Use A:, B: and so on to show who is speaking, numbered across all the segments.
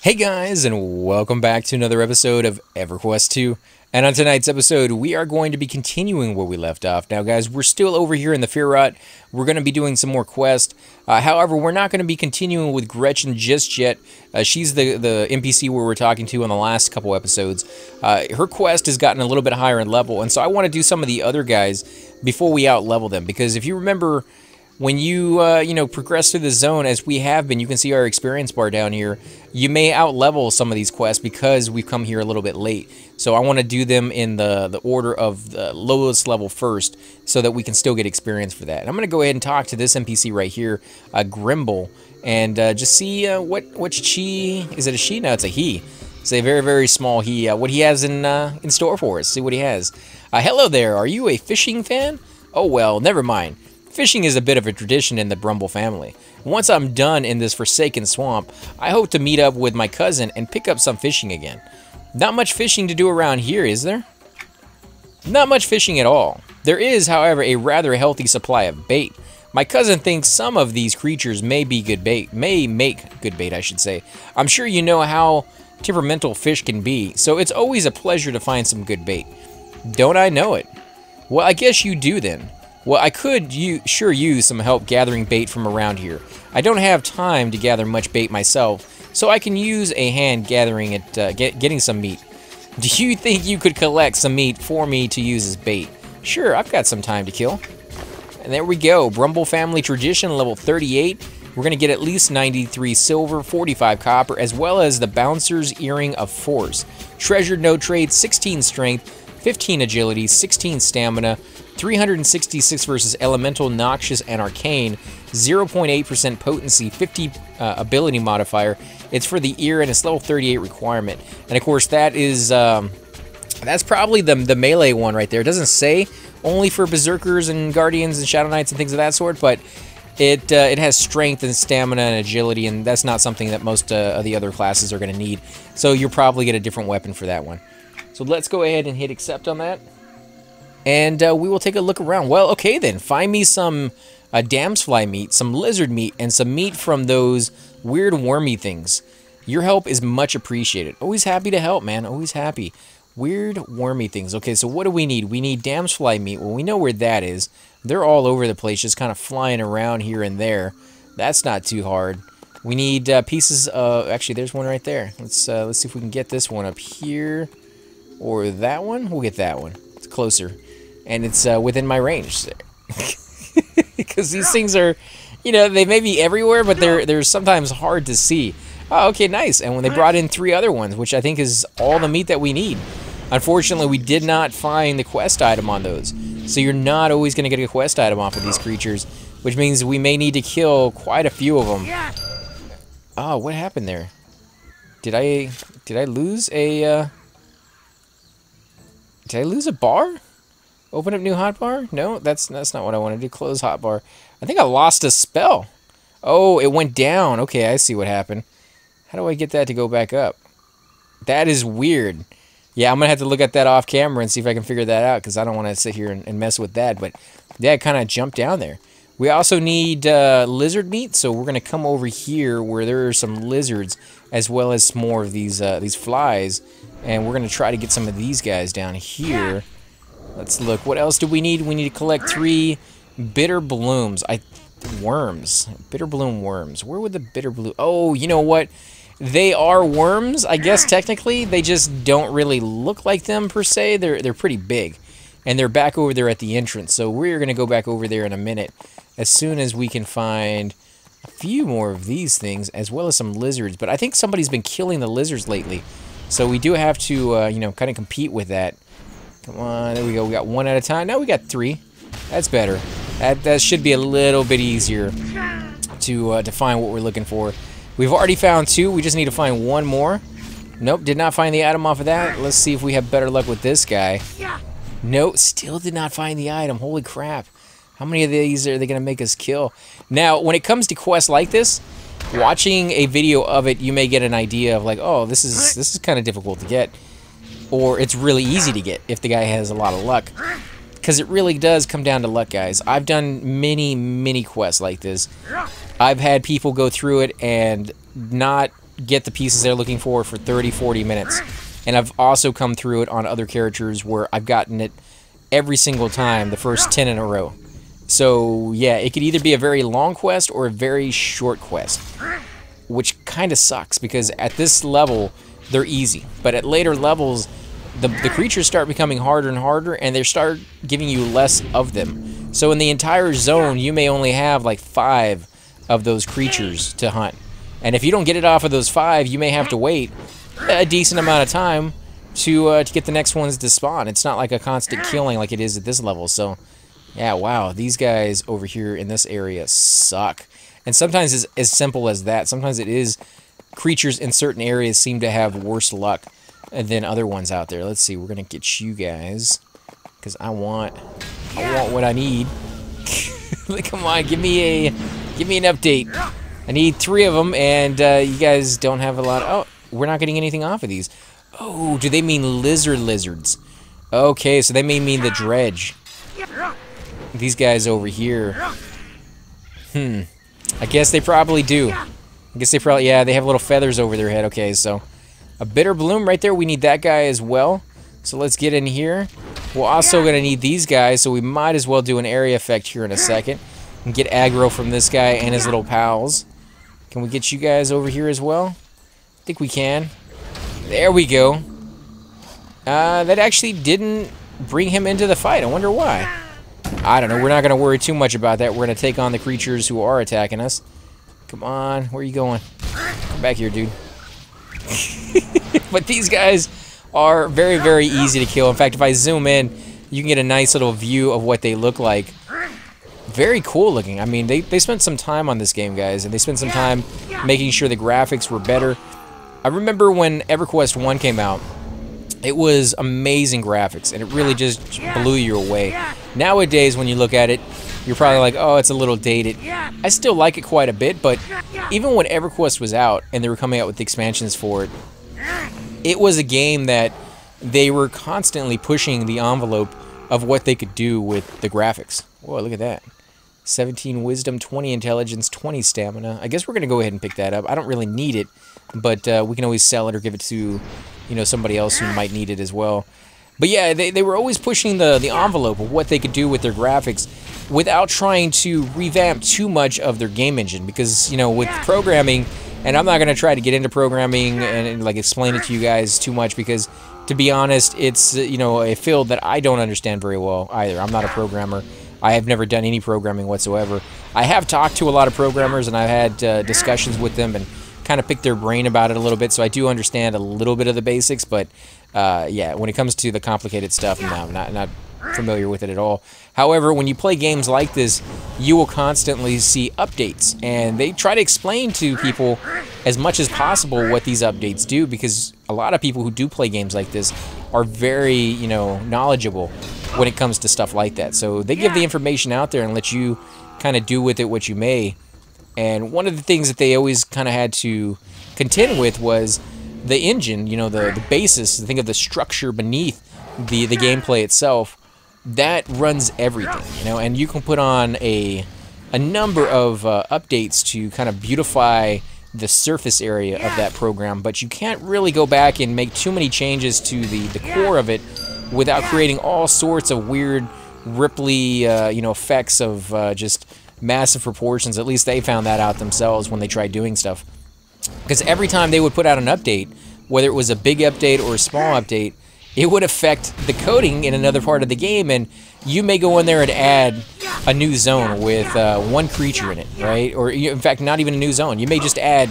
A: Hey guys, and welcome back to another episode of EverQuest 2. And on tonight's episode, we are going to be continuing where we left off. Now guys, we're still over here in the Feerrott. We're going to be doing some more quests. However, we're not going to be continuing with Gretchen just yet. She's the NPC we were talking to in the last couple episodes. Her quest has gotten a little bit higher in level, and so I want to do some of the other guys before we out-level them. Because if you remember, when you, progress through the zone, as we have been, you can see our experience bar down here, you may out-level some of these quests because we've come here a little bit late. So I want to do them in the order of the lowest level first so that we can still get experience for that. And I'm going to go ahead and talk to this NPC right here, Grimble, and just see what she... Is it a she? No, it's a he. It's a very, very small he. What he has in store for us. See what he has. Hello there. Are you a fishing fan? Oh, well, never mind. Fishing is a bit of a tradition in the Brumble family. Once I'm done in this forsaken swamp, I hope to meet up with my cousin and pick up some fishing again. Not much fishing to do around here, is there? Not much fishing at all. There is, however, a rather healthy supply of bait. My cousin thinks some of these creatures may be good bait, may make good bait, I should say. I'm sure you know how temperamental fish can be, so it's always a pleasure to find some good bait. Don't I know it? Well, I guess you do then. Well, I could sure use some help gathering bait from around here. I don't have time to gather much bait myself, so I can use a hand gathering it, getting some meat. Do you think you could collect some meat for me to use as bait? Sure, I've got some time to kill. And there we go, Brumble Family Tradition, level 38. We're going to get at least 93 silver, 45 copper, as well as the Bouncer's Earring of Force. Treasured No Trade, 16 strength, 15 agility, 16 stamina, 366 versus Elemental, Noxious, and Arcane, 0.8% potency, 50 ability modifier. It's for the ear and it's level 38 requirement. And of course that is, that's probably the melee one right there. It doesn't say only for Berserkers and Guardians and Shadow Knights and things of that sort, but it has strength and stamina and agility, and that's not something that most of the other classes are going to need. So you'll probably get a different weapon for that one. So let's go ahead and hit accept on that. And we will take a look around. Well, okay then. Find me some damsfly meat, some lizard meat, and some meat from those weird wormy things. Your help is much appreciated. Always happy to help, man. Always happy. Weird wormy things. Okay, so what do we need? We need damsfly meat. Well, we know where that is. They're all over the place, just kind of flying around here and there. That's not too hard. We need pieces of... Actually, there's one right there. Let's see if we can get this one up here. Or that one? We'll get that one. It's closer. And it's within my range. Because these things are, they may be everywhere, but they're sometimes hard to see. Oh, okay, nice. And when they brought in 3 other ones, which I think is all the meat that we need. Unfortunately, we did not find the quest item on those. So you're not always going to get a quest item off of these creatures, which means we may need to kill quite a few of them. Oh, what happened there? Did I lose a... Did I lose a bar? Open up new hotbar? No, that's not what I wanted to do. Close hotbar. I think I lost a spell. Oh, it went down. Okay, I see what happened. How do I get that to go back up? That is weird. Yeah, I'm going to have to look at that off camera and see if I can figure that out, because I don't want to sit here and mess with that. But yeah, it kind of jumped down there. We also need lizard meat, so we're going to come over here where there are some lizards, as well as some more of these flies. And we're going to try to get some of these guys down here. Let's look. What else do we need? We need to collect 3 bitter blooms. Worms. Bitter bloom worms. Where would the bitter bloom... Oh, you know what? They are worms, I guess, technically. They just don't really look like them, per se. They're pretty big. And they're back over there at the entrance. So we're going to go back over there in a minute, as soon as we can find a few more of these things, as well as some lizards. But I think somebody's been killing the lizards lately. So we do have to, kind of compete with that. Come on, there we go. We got 1 at a time. Now we got 3. That's better. That should be a little bit easier to find what we're looking for. We've already found 2. We just need to find 1 more. Nope, did not find the item off of that. Let's see if we have better luck with this guy. Nope, still did not find the item. Holy crap. How many of these are they going to make us kill? Now, when it comes to quests like this, watching a video of it, you may get an idea of like, oh, this is kind of difficult to get. Or it's really easy to get if the guy has a lot of luck. Because it really does come down to luck, guys. I've done many quests like this. I've had people go through it and not get the pieces they're looking for 30, 40 minutes. And I've also come through it on other characters where I've gotten it every single time, the first 10 in a row. So, yeah, it could either be a very long quest or a very short quest, which kind of sucks because at this level, they're easy. But at later levels, the creatures start becoming harder and harder, and they start giving you less of them. So in the entire zone, you may only have like 5 of those creatures to hunt. And if you don't get it off of those 5, you may have to wait a decent amount of time to get the next ones to spawn. It's not like a constant killing like it is at this level. So, yeah, wow, these guys over here in this area suck. And sometimes it's as simple as that. Sometimes it is creatures in certain areas seem to have worse luck than other ones out there. Let's see, we're gonna get you guys because I want what I need. Come on, give me an update. I need 3 of them, and you guys don't have a lot. Oh, we're not getting anything off of these. Oh, do they mean lizards? Okay, so they may mean the dredge. These guys over here. I guess they probably do. Yeah, they have little feathers over their head. Okay, so a bitter bloom right there. We need that guy as well. So let's get in here. We're also going to need these guys, so we might as well do an area effect here in a second and get aggro from this guy and his little pals. Can we get you guys over here as well? I think we can. There we go. That actually didn't bring him into the fight. I wonder why. I don't know. We're not going to worry too much about that. We're going to take on the creatures who are attacking us. Come on. Where are you going? Come back here, dude. But these guys are very, very easy to kill. In fact, if I zoom in, you can get a nice little view of what they look like. Very cool looking. I mean, they spent some time on this game, guys, and they spent some time making sure the graphics were better. I remember when EverQuest 1 came out, it was amazing graphics, and it really just blew you away. Nowadays, when you look at it, you're probably like, oh, it's a little dated. I still like it quite a bit, but even when EverQuest was out and they were coming out with the expansions for it, it was a game that they were constantly pushing the envelope of what they could do with the graphics. Whoa, look at that. 17 wisdom, 20 intelligence, 20 stamina. I guess we're going to go ahead and pick that up. I don't really need it, but we can always sell it or give it to, you know, somebody else who might need it as well. But yeah, they were always pushing the envelope of what they could do with their graphics without trying to revamp too much of their game engine. Because, you know, with programming, and I'm not going to try to get into programming and like explain it to you guys too much because, to be honest, it's, you know, a field that I don't understand very well either. I'm not a programmer. I have never done any programming whatsoever. I have talked to a lot of programmers, and I've had discussions with them and kind of picked their brain about it a little bit, so I do understand a little bit of the basics, but yeah, when it comes to the complicated stuff, no, I'm not familiar with it at all. However, when you play games like this, you will constantly see updates, and they try to explain to people as much as possible what these updates do, because a lot of people who do play games like this are very, you know, knowledgeable when it comes to stuff like that. So they give the information out there and let you kind of do with it what you may. And one of the things that they always kind of had to contend with was the engine, you know, the basis, think of the structure beneath the gameplay itself. That runs everything, you know, and you can put on a number of updates to kind of beautify the surface area of that program, but you can't really go back and make too many changes to the core of it without creating all sorts of weird, ripply, you know, effects of just massive proportions. At least they found that out themselves when they tried doing stuff. Because every time they would put out an update, whether it was a big update or a small update, it would affect the coding in another part of the game, and you may go in there and add a new zone with one creature in it, right? Or, in fact, not even a new zone. You may just add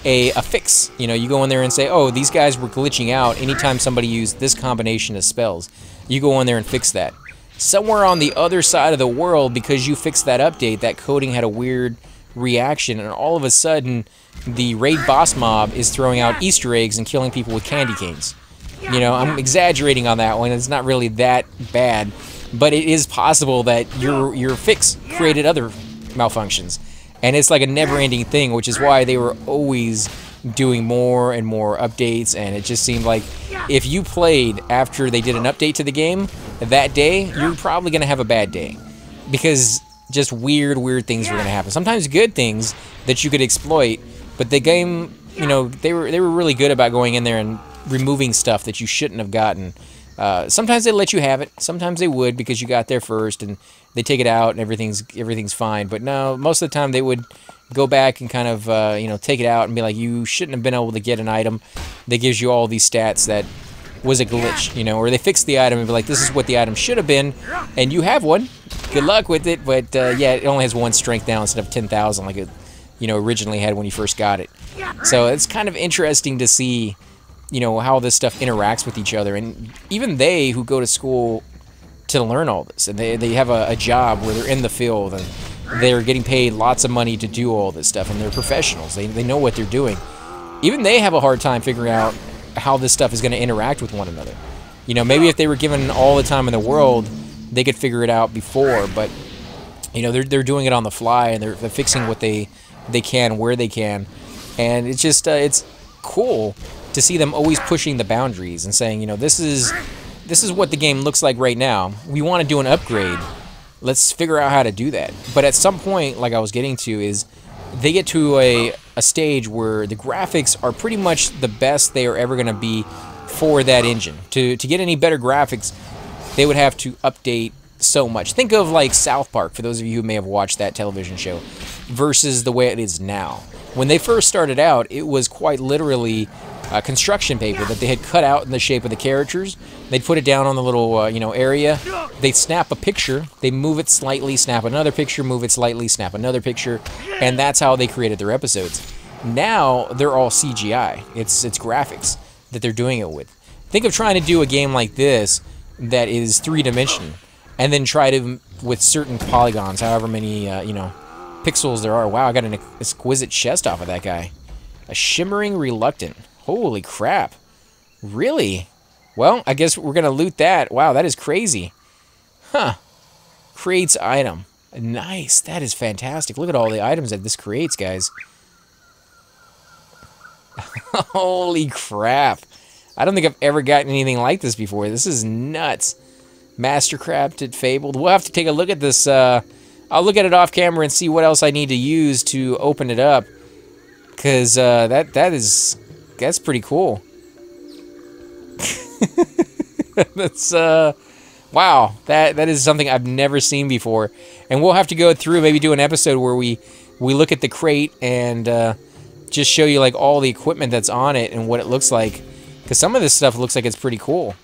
A: a fix. You know, you go in there and say, oh, these guys were glitching out anytime somebody used this combination of spells. You go in there and fix that. Somewhere on the other side of the world, because you fixed that update, that coding had a weird reaction, and all of a sudden, the raid boss mob is throwing out Easter eggs and killing people with candy canes. You know, I'm exaggerating on that one. It's not really that bad, but it is possible that your fix created other malfunctions. And it's like a never-ending thing, which is why they were always doing more and more updates, and it just seemed like if you played after they did an update to the game that day, you're probably going to have a bad day. Because just weird things were going to happen. Sometimes good things that you could exploit, but the game you know, they were really good about going in there and removing stuff that you shouldn't have gotten. Sometimes they let you have it. Sometimes they would because you got there first and they take it out and everything's fine. But no, most of the time they would go back and kind of you know, take it out and be like, you shouldn't have been able to get an item that gives you all these stats that was a glitch, you know, or they fix the item and be like, this is what the item should have been, and you have one. Good luck with it, but yeah, it only has 1 strength now instead of 10,000 like it, you know, originally had when you first got it. So it's kind of interesting to see, you know, how this stuff interacts with each other, and even they who go to school to learn all this, and they have a job where they're in the field and they're getting paid lots of money to do all this stuff, and they're professionals. They know what they're doing. Even they have a hard time figuring out how this stuff is going to interact with one another. You know, maybe if they were given all the time in the world, they could figure it out before, but you know, they're doing it on the fly, and they're fixing what they can where they can, and it's just it's cool to see them always pushing the boundaries and saying, you know, this is what the game looks like right now. We want to do an upgrade. Let's figure out how to do that. But at some point, like I was getting to, is they get to a stage where the graphics are pretty much the best they are ever going to be for that engine. To get any better graphics, they would have to update so much. Think of like South Park, for those of you who may have watched that television show, versus the way it is now. When they first started out, it was quite literally construction paper that they had cut out in the shape of the characters. They'd put it down on the little you know, area. They'd snap a picture, they move it slightly, snap another picture, move it slightly, snap another picture, and that's how they created their episodes. Now they're all CGI. It's graphics that they're doing it with. Think of trying to do a game like this that is 3-dimensional, and then try to, with certain polygons, however many you know, pixels there are. Wow, I got an exquisite chest off of that guy. A shimmering reluctant. Holy crap. Really? Well, I guess we're going to loot that. Wow, that is crazy. Huh. Creates item. Nice. That is fantastic. Look at all the items that this creates, guys. Holy crap. I don't think I've ever gotten anything like this before. This is nuts. Mastercrafted, Fabled. We'll have to take a look at this. I'll look at it off camera and see what else I need to use to open it up. Because that's pretty cool. That's wow, that is something I've never seen before, and we'll have to go through, maybe do an episode where we look at the crate and just show you like all the equipment that's on it and what it looks like, because some of this stuff looks like it's pretty cool.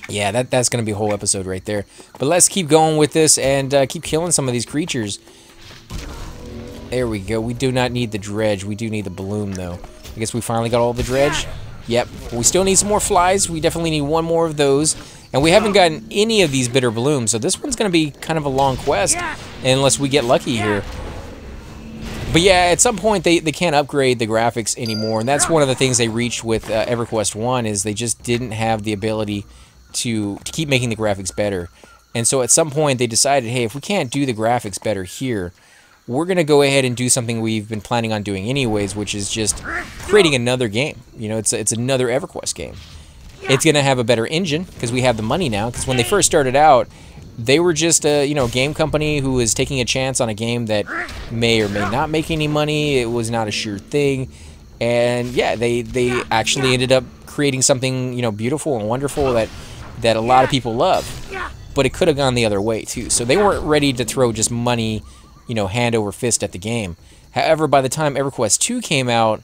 A: Yeah, that's gonna be a whole episode right there. But let's keep going with this and keep killing some of these creatures. There we go. We do not need the dredge. We do need the bloom, though. I guess we finally got all the dredge. Yep. We still need some more flies. We definitely need one more of those. And we haven't gotten any of these bitter blooms, so this one's going to be kind of a long quest unless we get lucky here. But yeah, at some point they can't upgrade the graphics anymore, and that's one of the things they reached with EverQuest 1, is they just didn't have the ability to keep making the graphics better. And so at some point they decided, hey, if we can't do the graphics better here, we're going to go ahead and do something we've been planning on doing anyways, which is just creating another game. You know, it's another EverQuest game. It's going to have a better engine, because we have the money now. Because when they first started out, they were just a, you know, game company who was taking a chance on a game that may or may not make any money. It was not a sure thing. And yeah, they actually ended up creating something, you know, beautiful and wonderful that a lot of people love. But it could have gone the other way too. So they weren't ready to throw just money, you know, hand over fist at the game. However, by the time EverQuest 2 came out,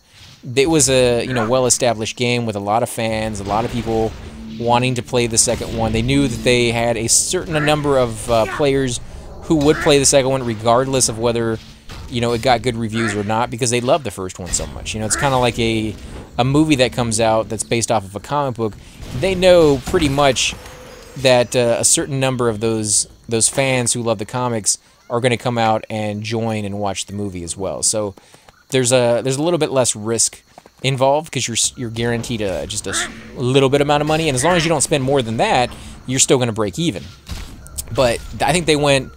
A: it was a, you know, well-established game with a lot of fans, a lot of people wanting to play the second one. They knew that they had a certain number of players who would play the second one regardless of whether, you know, it got good reviews or not, because they loved the first one so much. You know, it's kind of like a movie that comes out that's based off of a comic book. They know pretty much that a certain number of those fans who love the comics are going to come out and join and watch the movie as well. So there's a little bit less risk involved, because you're guaranteed just a little bit amount of money, and as long as you don't spend more than that, you're still going to break even. But I think they went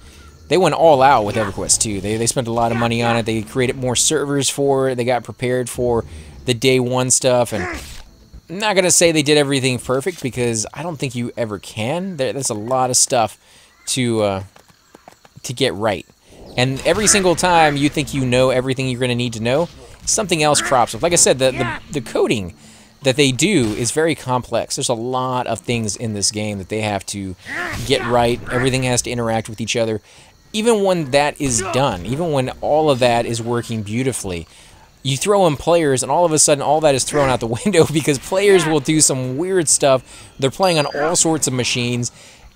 A: all out with EverQuest 2. They spent a lot of money on it. They created more servers for it. They got prepared for the day one stuff, and I'm not going to say they did everything perfect, because I don't think you ever can. There's a lot of stuff to get right. And every single time you think you know everything you're going to need to know, something else crops up. Like I said, the coding that they do is very complex. There's a lot of things in this game that they have to get right. Everything has to interact with each other. Even when that is done, even when all of that is working beautifully, you throw in players, and all of a sudden all that is thrown out the window because players will do some weird stuff. They're playing on all sorts of machines.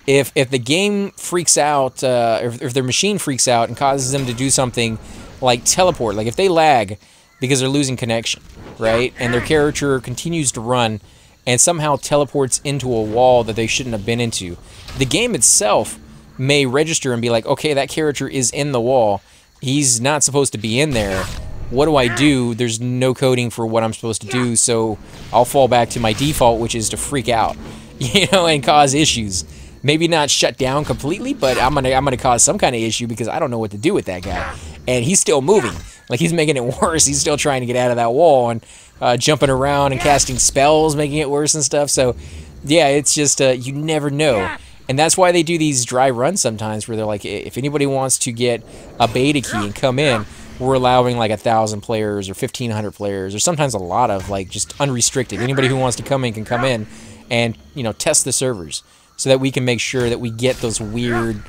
A: If the game freaks out, if their machine freaks out and causes them to do something like teleport, like if they lag because they're losing connection, right, and their character continues to run and somehow teleports into a wall that they shouldn't have been into, the game itself may register and be like, okay, that character is in the wall. He's not supposed to be in there. What do I do? There's no coding for what I'm supposed to do, so I'll fall back to my default, which is to freak out, you know, and cause issues. Maybe not shut down completely, but I'm gonna cause some kind of issue because I don't know what to do with that guy, and he's still moving. Like, he's making it worse. He's still trying to get out of that wall and jumping around and casting spells, making it worse and stuff. So, yeah, it's just you never know. And that's why they do these dry runs sometimes, where they're like, if anybody wants to get a beta key and come in, we're allowing like 1,000 players or 1,500 players, or sometimes a lot of, like, just unrestricted. Anybody who wants to come in can come in and, you know, test the servers so that we can make sure that we get those weird,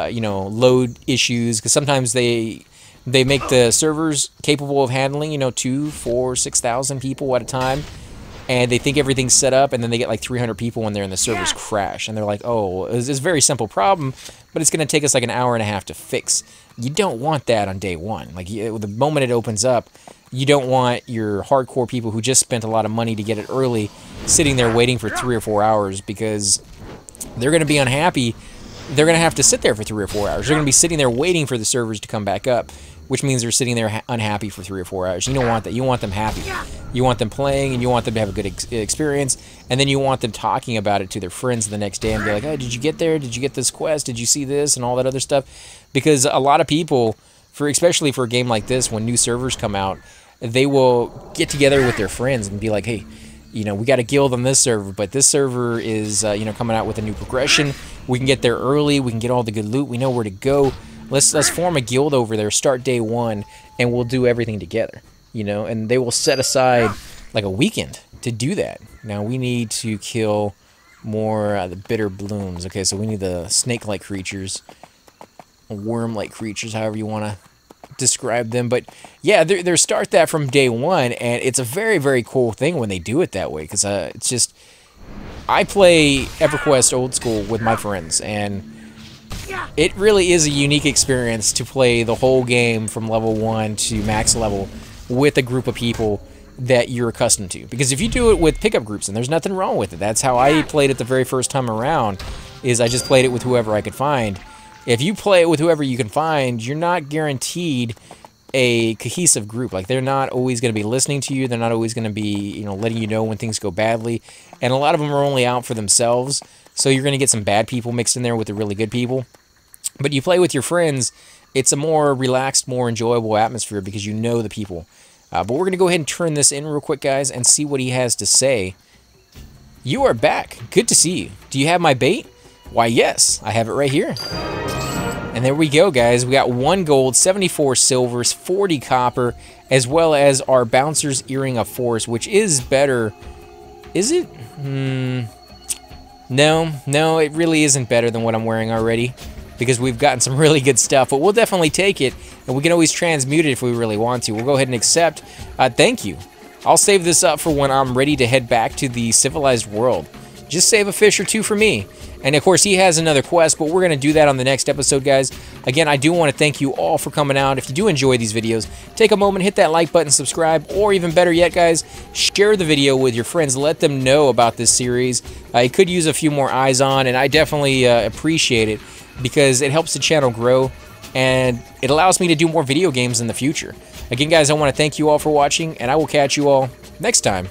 A: you know, load issues, because sometimes they make the servers capable of handling, you know, 2, 4, 6,000 people at a time, and they think everything's set up, and then they get like 300 people in there and the servers crash, and they're like, oh, it's a very simple problem, but it's going to take us like an hour and a half to fix. You don't want that on day one. Like, the moment it opens up, you don't want your hardcore people who just spent a lot of money to get it early sitting there waiting for 3 or 4 hours, because they're going to be unhappy. They're going to have to sit there for 3 or 4 hours. They're going to be sitting there waiting for the servers to come back up, which means they're sitting there unhappy for 3 or 4 hours. You don't want that. You want them happy. You want them playing, and you want them to have a good experience, and then you want them talking about it to their friends the next day and be like, hey, did you get there? Did you get this quest? Did you see this? And all that other stuff. Because a lot of people, especially for a game like this, when new servers come out, they will get together with their friends and be like, hey, you know, we got a guild on this server, but this server is, you know, coming out with a new progression. We can get there early. We can get all the good loot. We know where to go. Let's form a guild over there, start day one, and we'll do everything together, you know, and they will set aside like a weekend to do that. Now, we need to kill more the bitter blooms. Okay, so we need the snake-like creatures, worm-like creatures, however you want to describe them. But yeah, they start that from day one, and it's a very, very cool thing when they do it that way, because it's just, I play EverQuest old school with my friends, and it really is a unique experience to play the whole game from level 1 to max level with a group of people that you're accustomed to. Because if you do it with pickup groups, and there's nothing wrong with it, that's how I played it the very first time around, is I just played it with whoever I could find. If you play it with whoever you can find, you're not guaranteed a cohesive group. Like, they're not always going to be listening to you. They're not always going to be, you know, letting you know when things go badly. And a lot of them are only out for themselves. So you're going to get some bad people mixed in there with the really good people. But you play with your friends, it's a more relaxed, more enjoyable atmosphere because you know the people. But we're going to go ahead and turn this in real quick, guys, and see what he has to say. You are back. Good to see you. Do you have my bait? Why, yes. I have it right here. And there we go, guys. We got 1 gold, 74 silvers, 40 copper, as well as our Bouncer's Earring of Force, which is better. Is it? No, it really isn't better than what I'm wearing already, because we've gotten some really good stuff, but we'll definitely take it, and we can always transmute it if we really want to. We'll go ahead and accept. Thank you. I'll save this up for when I'm ready to head back to the civilized world. Just save a fish or two for me. And of course, he has another quest, but we're going to do that on the next episode, guys. Again, I do want to thank you all for coming out. If you do enjoy these videos, take a moment, hit that like button, subscribe, or even better yet, guys, share the video with your friends. Let them know about this series. It could use a few more eyes on, and I definitely appreciate it, because it helps the channel grow, and it allows me to do more video games in the future. Again, guys, I want to thank you all for watching, and I will catch you all next time.